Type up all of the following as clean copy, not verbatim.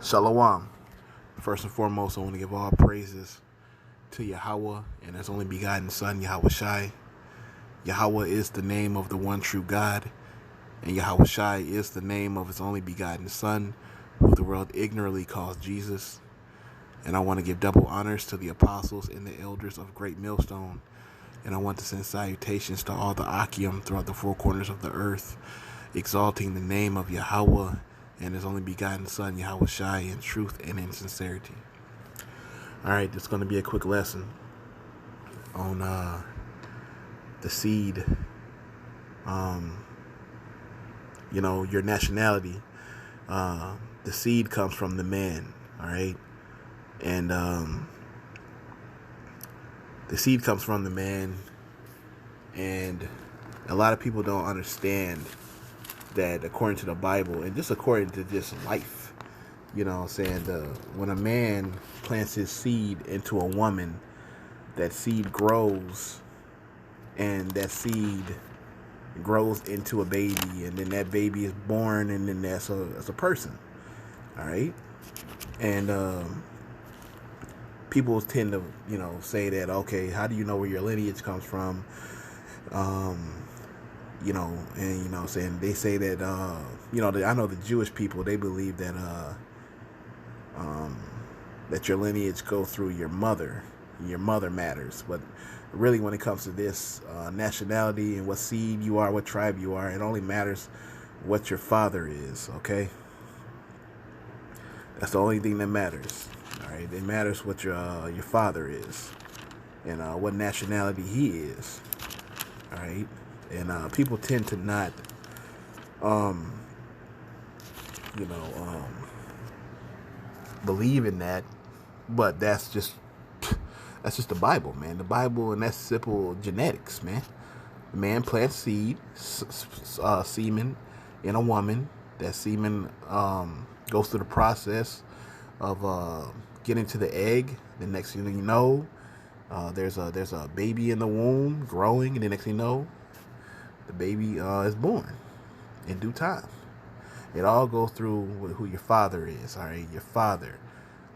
Shalom. First and foremost, I want to give all praises to Yahweh and His only begotten Son, Yahweh Shai. Yahweh is the name of the one true God, and Yahweh Shai is the name of His only begotten Son, who the world ignorantly calls Jesus. And I want to give double honors to the apostles and the elders of Great Millstone. And I want to send salutations to all the Akim throughout the four corners of the earth, exalting the name of Yahweh and His only begotten Son, Yahweh Shai, in truth and in sincerity. All right, this is going to be a quick lesson on the seed, your nationality. The seed comes from the man, all right? And the seed comes from the man, and a lot of people don't understand that according to the Bible, and just according to just life, when a man plants his seed into a woman, that seed grows, and that seed grows into a baby, and then that baby is born, and then that's a person, all right? And people tend to, say that, okay, how do you know where your lineage comes from? Saying they say that, I know the Jewish people, they believe that, that your lineage goes through your mother. Your mother matters, but really, when it comes to this nationality and what seed you are, what tribe you are, it only matters what your father is. Okay, that's the only thing that matters. All right, it matters what your father is and what nationality he is. All right, and people tend to not, believe in that, but that's just the Bible, man. The Bible, and that's simple genetics, man. The man plants semen in a woman. That semen goes through the process of getting to the egg. The next thing you know, there's a baby in the womb growing, and the next thing you know, the baby is born in due time. It all goes through who your father is. All right, your father.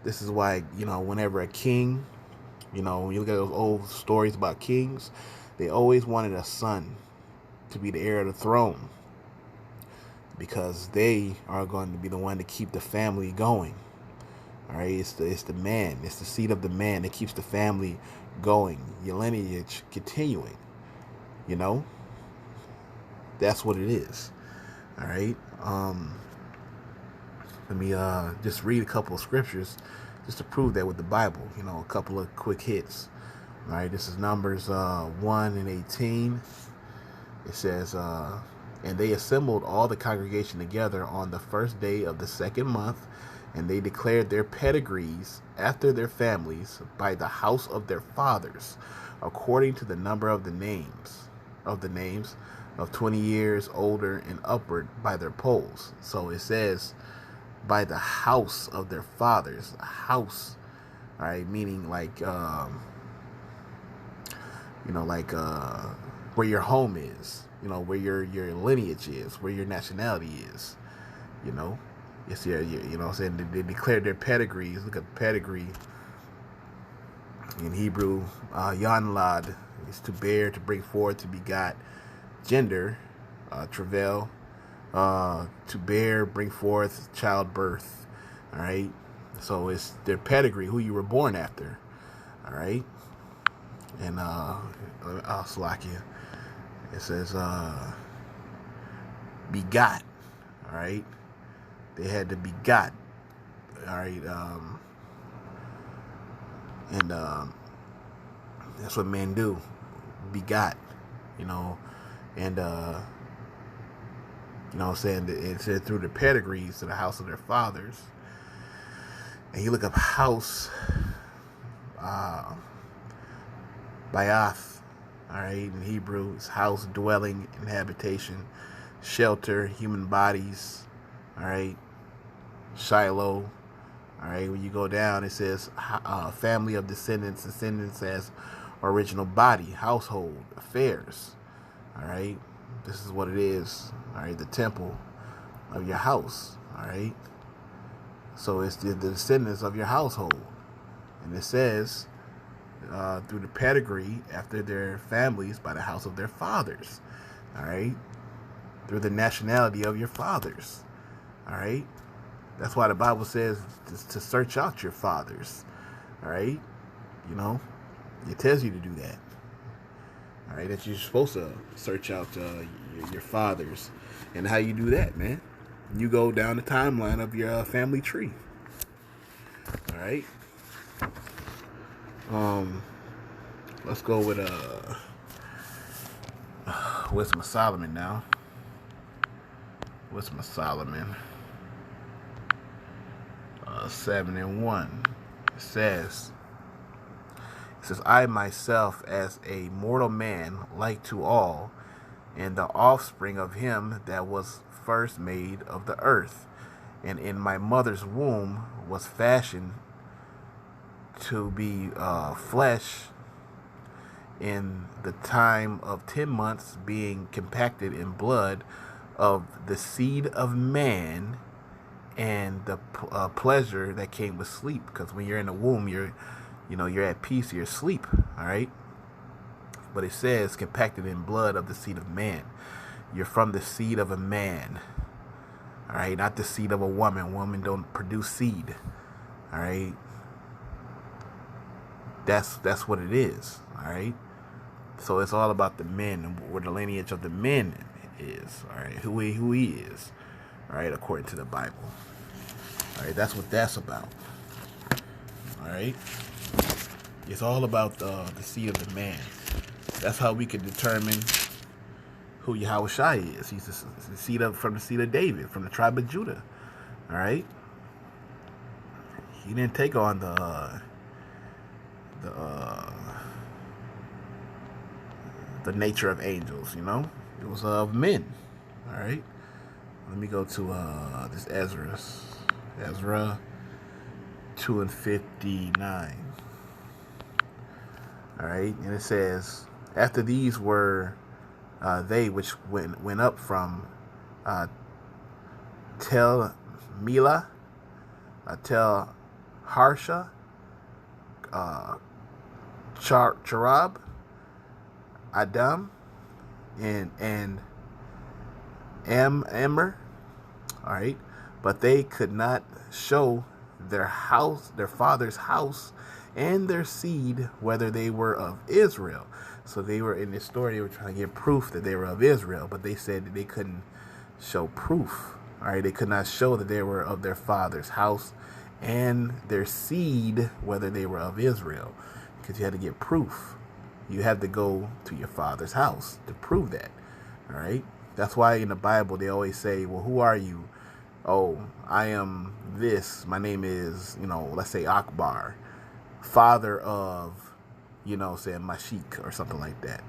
This is why, whenever a king, when you look at those old stories about kings, they always wanted a son to be the heir of the throne, because they are going to be the one to keep the family going. All right, it's the man, it's the seed of the man that keeps the family going, your lineage continuing. That's what it is. All right. Let me just read a couple of scriptures just to prove that with the Bible. A couple of quick hits. All right, this is Numbers 1:18. It says, and they assembled all the congregation together on the first day of the second month, and they declared their pedigrees after their families by the house of their fathers, according to the number of the names of 20 years older and upward by their polls. So it says by the house of their fathers, a house, all right, meaning like where your home is, where your lineage is, where your nationality is. It's what I'm saying, they declared their pedigrees. Look at pedigree in Hebrew. Yanlad is to bear, to bring forth, to begot. Gender, travail, to bear, bring forth, childbirth. All right, so it's their pedigree, who you were born after. All right, and Slovakia, it says begot. All right, they had to begot. All right, and that's what men do, begot. And what I'm saying, it said through the pedigrees to the house of their fathers. And you look up house, Bayath, all right, in Hebrew, it's house, dwelling, habitation, shelter, human bodies, all right, Shiloh, all right. When you go down, it says family of descendants as original body, household, affairs, all right. This is what it is, all right, the temple of your house, all right. So it's the descendants of your household. And it says, through the pedigree after their families by the house of their fathers. All right? Through the nationality of your fathers. All right? That's why the Bible says to search out your fathers. All right? You know, it tells you to do that. All right? That you're supposed to search out your fathers. And how you do that, man? You go down the timeline of your family tree. All right? Let's go with Wisdom of Solomon now. Wisdom of Solomon 7:1. It says, I myself as a mortal man like to all, and the offspring of him that was first made of the earth, and in my mother's womb was fashioned to be flesh in the time of 10 months, being compacted in blood of the seed of man, and the pleasure that came with sleep. Because when you're in the womb, you're at peace, you're asleep. All right. But it says compacted in blood of the seed of man. You're from the seed of a man. All right, not the seed of a woman. Women don't produce seed. All right. That's what it is. All right. So it's all about the men and where the lineage of the men is. All right, who he is. All right, according to the Bible. All right, that's what that's about. All right, it's all about the seed of the man. That's how we can determine who Yahushua is. He's from the seed of David, from the tribe of Judah. All right, he didn't take on the nature of angels. It was of men. All right. Let me go to this Ezra 2:59. All right, and it says, after these were they which went up from Tel Mila, Tel Harsha, Charab, Adam, and Amr. All right, but they could not show their father's house, and their seed, whether they were of Israel. So they were, in this story, they were trying to get proof that they were of Israel, but they said that they couldn't show proof. All right, they could not show that they were of their father's house and their seed, whether they were of Israel, because you had to get proof. You had to go to your father's house to prove that. All right. That's why in the Bible they always say, well, who are you? Oh, I am this. My name is, let's say Akbar, father of, say Mashik or something like that.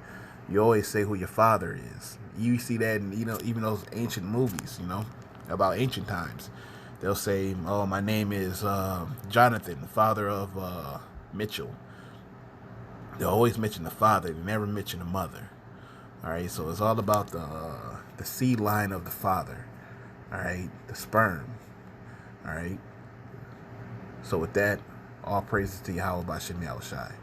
You always say who your father is. You see that in, even those ancient movies, about ancient times. They'll say, oh, my name is Jonathan, father of Mitchell. They always mention the father. They never mention the mother. All right, so it's all about the seed line of the father. All right, the sperm. All right. So with that, all praises to Yahweh Bashem Yahushai.